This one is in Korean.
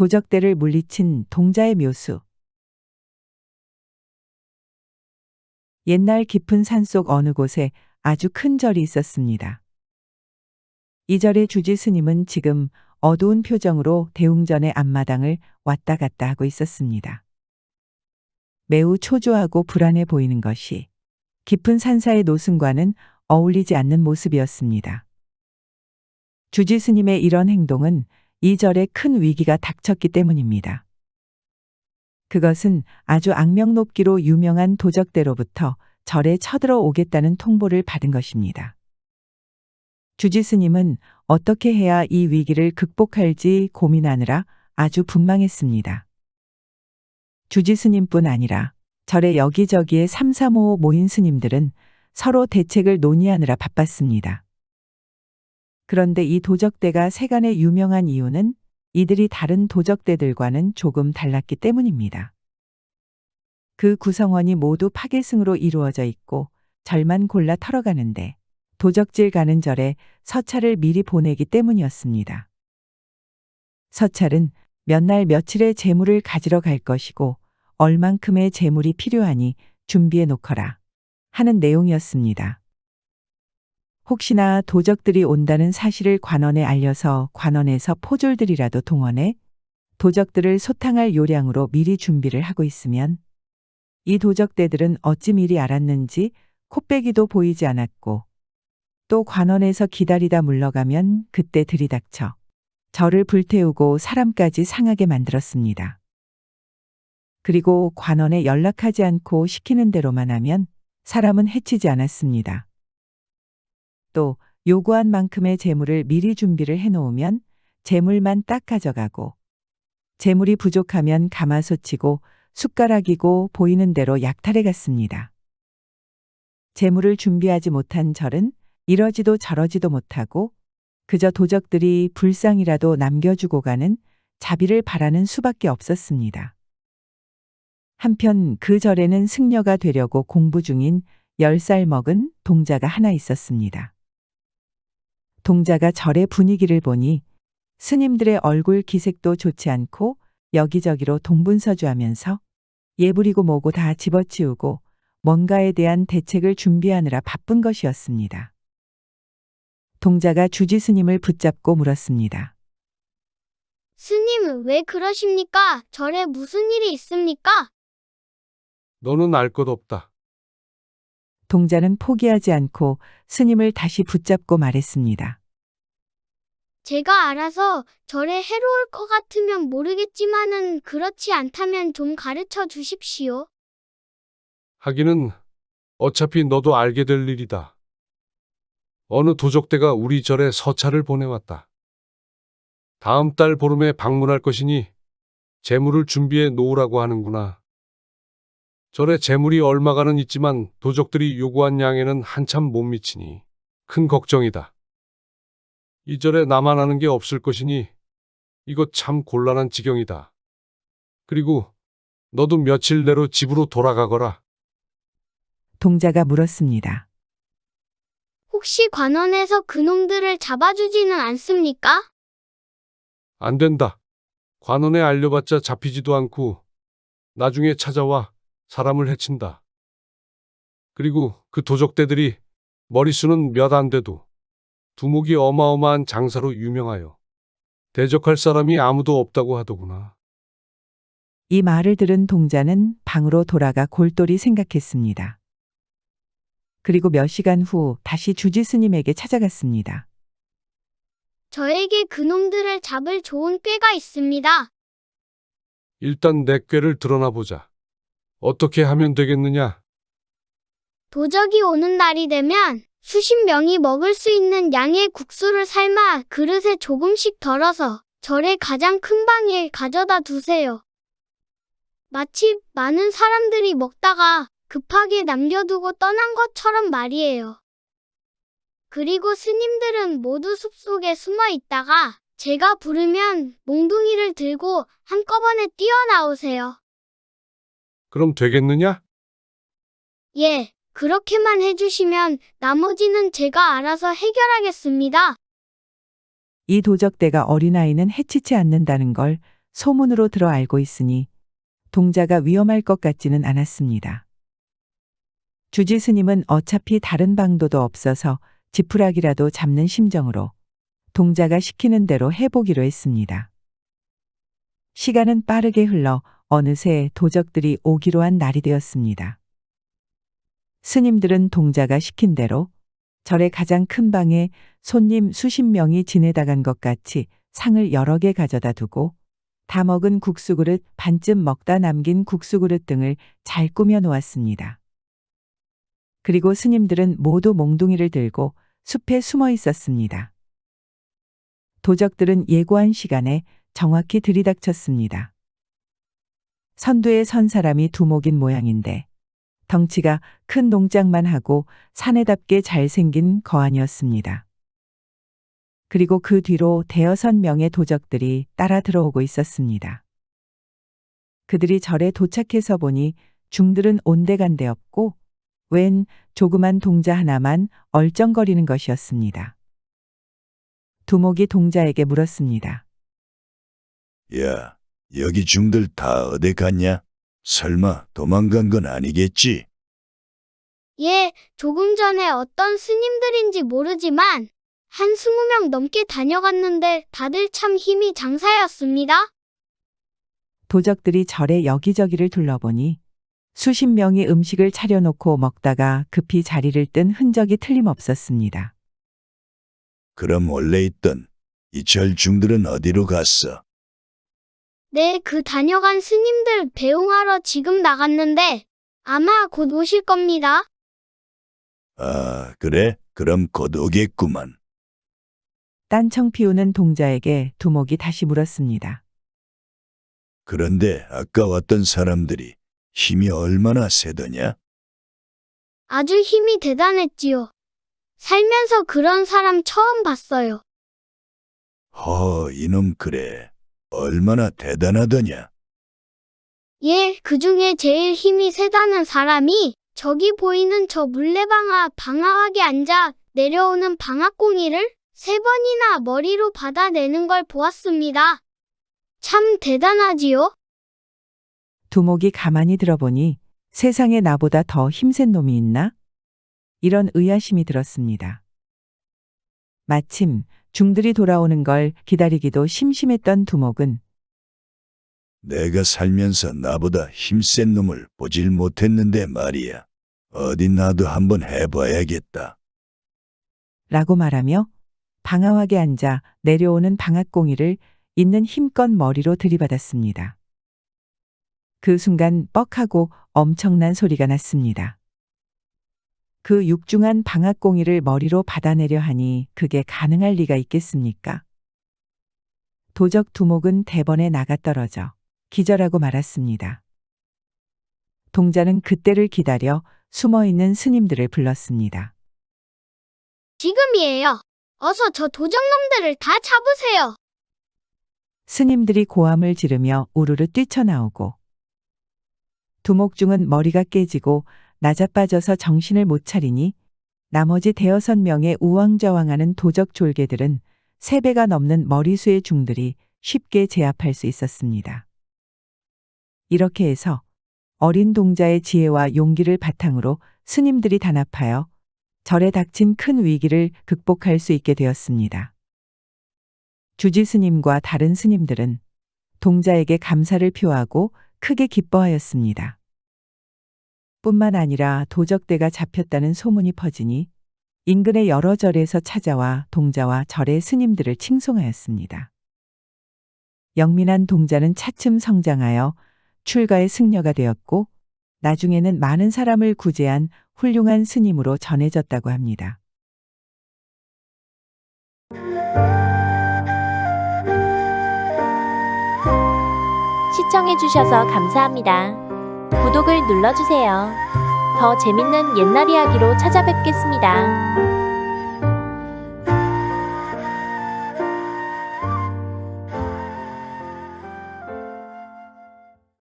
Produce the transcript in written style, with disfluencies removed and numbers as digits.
도적대를 물리친 동자의 묘수. 옛날 깊은 산속 어느 곳에 아주 큰 절이 있었습니다. 이 절의 주지 스님은 지금 어두운 표정으로 대웅전의 앞마당을 왔다 갔다 하고 있었습니다. 매우 초조하고 불안해 보이는 것이 깊은 산사의 노승과는 어울리지 않는 모습이었습니다. 주지 스님의 이런 행동은 이 절에 큰 위기가 닥쳤기 때문입니다. 그것은 아주 악명 높기로 유명한 도적대로부터 절에 쳐들어 오겠다는 통보를 받은 것입니다. 주지 스님은 어떻게 해야 이 위기를 극복할지 고민하느라 아주 분망했습니다. 주지 스님뿐 아니라 절의 여기저기에 삼삼오오 모인 스님들은 서로 대책을 논의하느라 바빴습니다. 그런데 이 도적대가 세간에 유명한 이유는 이들이 다른 도적대들과는 조금 달랐기 때문입니다. 그 구성원이 모두 파괴승으로 이루어져 있고 절만 골라 털어가는데 도적질 가는 절에 서찰을 미리 보내기 때문이었습니다. 서찰은 몇 날 며칠의 재물을 가지러 갈 것이고 얼만큼의 재물이 필요하니 준비해 놓거라 하는 내용이었습니다. 혹시나 도적들이 온다는 사실을 관원에 알려서 관원에서 포졸들이라도 동원해 도적들을 소탕할 요량으로 미리 준비를 하고 있으면 이 도적대들은 어찌 미리 알았는지 코빼기도 보이지 않았고 또 관원에서 기다리다 물러가면 그때 들이닥쳐 절을 불태우고 사람까지 상하게 만들었습니다. 그리고 관원에 연락하지 않고 시키는 대로만 하면 사람은 해치지 않았습니다. 또 요구한 만큼의 재물을 미리 준비를 해놓으면 재물만 딱 가져가고 재물이 부족하면 가마솥이고 숟가락이고 보이는 대로 약탈해 갔습니다. 재물을 준비하지 못한 절은 이러지도 저러지도 못하고 그저 도적들이 불상이라도 남겨주고 가는 자비를 바라는 수밖에 없었습니다. 한편 그 절에는 승려가 되려고 공부 중인 10살 먹은 동자가 하나 있었습니다. 동자가 절의 분위기를 보니 스님들의 얼굴 기색도 좋지 않고 여기저기로 동분서주하면서 예부리고 뭐고 다 집어치우고 뭔가에 대한 대책을 준비하느라 바쁜 것이었습니다. 동자가 주지 스님을 붙잡고 물었습니다. 스님, 왜 그러십니까? 절에 무슨 일이 있습니까? 너는 알 것 없다. 동자는 포기하지 않고 스님을 다시 붙잡고 말했습니다. 제가 알아서 절에 해로울 것 같으면 모르겠지만은 그렇지 않다면 좀 가르쳐 주십시오. 하기는 어차피 너도 알게 될 일이다. 어느 도적대가 우리 절에 서찰을 보내왔다. 다음 달 보름에 방문할 것이니 재물을 준비해 놓으라고 하는구나. 절에 재물이 얼마가는 있지만 도적들이 요구한 양에는 한참 못 미치니 큰 걱정이다. 이 절에 나만 아는 게 없을 것이니 이거 참 곤란한 지경이다. 그리고 너도 며칠 내로 집으로 돌아가거라. 동자가 물었습니다. 혹시 관원에서 그놈들을 잡아주지는 않습니까? 안 된다. 관원에 알려봤자 잡히지도 않고 나중에 찾아와 사람을 해친다. 그리고 그 도적대들이 머리수는 몇 안 돼도 두목이 어마어마한 장사로 유명하여 대적할 사람이 아무도 없다고 하더구나. 이 말을 들은 동자는 방으로 돌아가 골똘히 생각했습니다. 그리고 몇 시간 후 다시 주지 스님에게 찾아갔습니다. 저에게 그놈들을 잡을 좋은 꾀가 있습니다. 일단 내 꾀를 드러나 보자. 어떻게 하면 되겠느냐? 도적이 오는 날이 되면 수십 명이 먹을 수 있는 양의 국수를 삶아 그릇에 조금씩 덜어서 절의 가장 큰 방에 가져다 두세요. 마치 많은 사람들이 먹다가 급하게 남겨두고 떠난 것처럼 말이에요. 그리고 스님들은 모두 숲속에 숨어 있다가 제가 부르면 몽둥이를 들고 한꺼번에 뛰어나오세요. 그럼 되겠느냐? 예, 그렇게만 해주시면 나머지는 제가 알아서 해결하겠습니다. 이 도적대가 어린아이는 해치지 않는다는 걸 소문으로 들어 알고 있으니 동자가 위험할 것 같지는 않았습니다. 주지 스님은 어차피 다른 방도도 없어서 지푸라기라도 잡는 심정으로 동자가 시키는 대로 해보기로 했습니다. 시간은 빠르게 흘러 어느새 도적들이 오기로 한 날이 되었습니다. 스님들은 동자가 시킨 대로 절의 가장 큰 방에 손님 수십 명이 지내다 간 것 같이 상을 여러 개 가져다 두고 다 먹은 국수그릇, 반쯤 먹다 남긴 국수그릇 등을 잘 꾸며 놓았습니다. 그리고 스님들은 모두 몽둥이를 들고 숲에 숨어 있었습니다. 도적들은 예고한 시간에 정확히 들이닥쳤습니다. 선두에 선 사람이 두목인 모양인데 덩치가 큰 농장만 하고 사내답게 잘생긴 거안이었습니다. 그리고 그 뒤로 대여섯 명의 도적들이 따라 들어오고 있었습니다. 그들이 절에 도착해서 보니 중들은 온데간데 없고 웬 조그만 동자 하나만 얼쩡거리는 것이었습니다. 두목이 동자에게 물었습니다. 야, 여기 중들 다 어디 갔냐? 설마 도망간 건 아니겠지? 예, 조금 전에 어떤 스님들인지 모르지만 한 20명 넘게 다녀갔는데 다들 참 힘이 장사였습니다. 도적들이 절의 여기저기를 둘러보니 수십 명이 음식을 차려놓고 먹다가 급히 자리를 뜬 흔적이 틀림없었습니다. 그럼 원래 있던 이 절 중들은 어디로 갔어? 네, 그 다녀간 스님들 배웅하러 지금 나갔는데 아마 곧 오실 겁니다. 아, 그래? 그럼 곧 오겠구만. 딴청 피우는 동자에게 두목이 다시 물었습니다. 그런데 아까 왔던 사람들이 힘이 얼마나 세더냐? 아주 힘이 대단했지요. 살면서 그런 사람 처음 봤어요. 이놈 그래. 얼마나 대단하더냐? 예, 그 중에 제일 힘이 세다는 사람이 저기 보이는 저 방아하게 앉아 내려오는 방아꽁이를 3번이나 머리로 받아내는 걸 보았습니다. 참 대단하지요? 두목이 가만히 들어보니 세상에 나보다 더 힘센 놈이 있나? 이런 의아심이 들었습니다. 마침 중들이 돌아오는 걸 기다리기도 심심했던 두목은 내가 살면서 나보다 힘센 놈을 보질 못했는데 말이야. 어디 나도 한번 해봐야겠다. 라고 말하며 방아하게 앉아 내려오는 방아꽁이를 있는 힘껏 머리로 들이받았습니다. 그 순간 뻑하고 엄청난 소리가 났습니다. 그 육중한 방아꽁이를 머리로 받아내려 하니 그게 가능할 리가 있겠습니까? 도적 두목은 대번에 나가 떨어져 기절하고 말았습니다. 동자는 그때를 기다려 숨어있는 스님들을 불렀습니다. 지금이에요. 어서 저 도적놈들을 다 잡으세요. 스님들이 고함을 지르며 우르르 뛰쳐나오고 두목중은 머리가 깨지고 나자빠져서 정신을 못 차리니 나머지 대여섯 명의 우왕좌왕하는 도적 졸개들은 3배가 넘는 머리수의 중들이 쉽게 제압할 수 있었습니다. 이렇게 해서 어린 동자의 지혜와 용기를 바탕으로 스님들이 단합하여 절에 닥친 큰 위기를 극복할 수 있게 되었습니다. 주지 스님과 다른 스님들은 동자에게 감사를 표하고 크게 기뻐하였습니다. 뿐만 아니라 도적대가 잡혔다는 소문이 퍼지니 인근의 여러 절에서 찾아와 동자와 절의 스님들을 칭송하였습니다. 영민한 동자는 차츰 성장하여 출가의 승려가 되었고 나중에는 많은 사람을 구제한 훌륭한 스님으로 전해졌다고 합니다. 시청해주셔서 감사합니다. 구독을 눌러주세요. 더 재밌는 옛날 이야기로 찾아뵙겠습니다.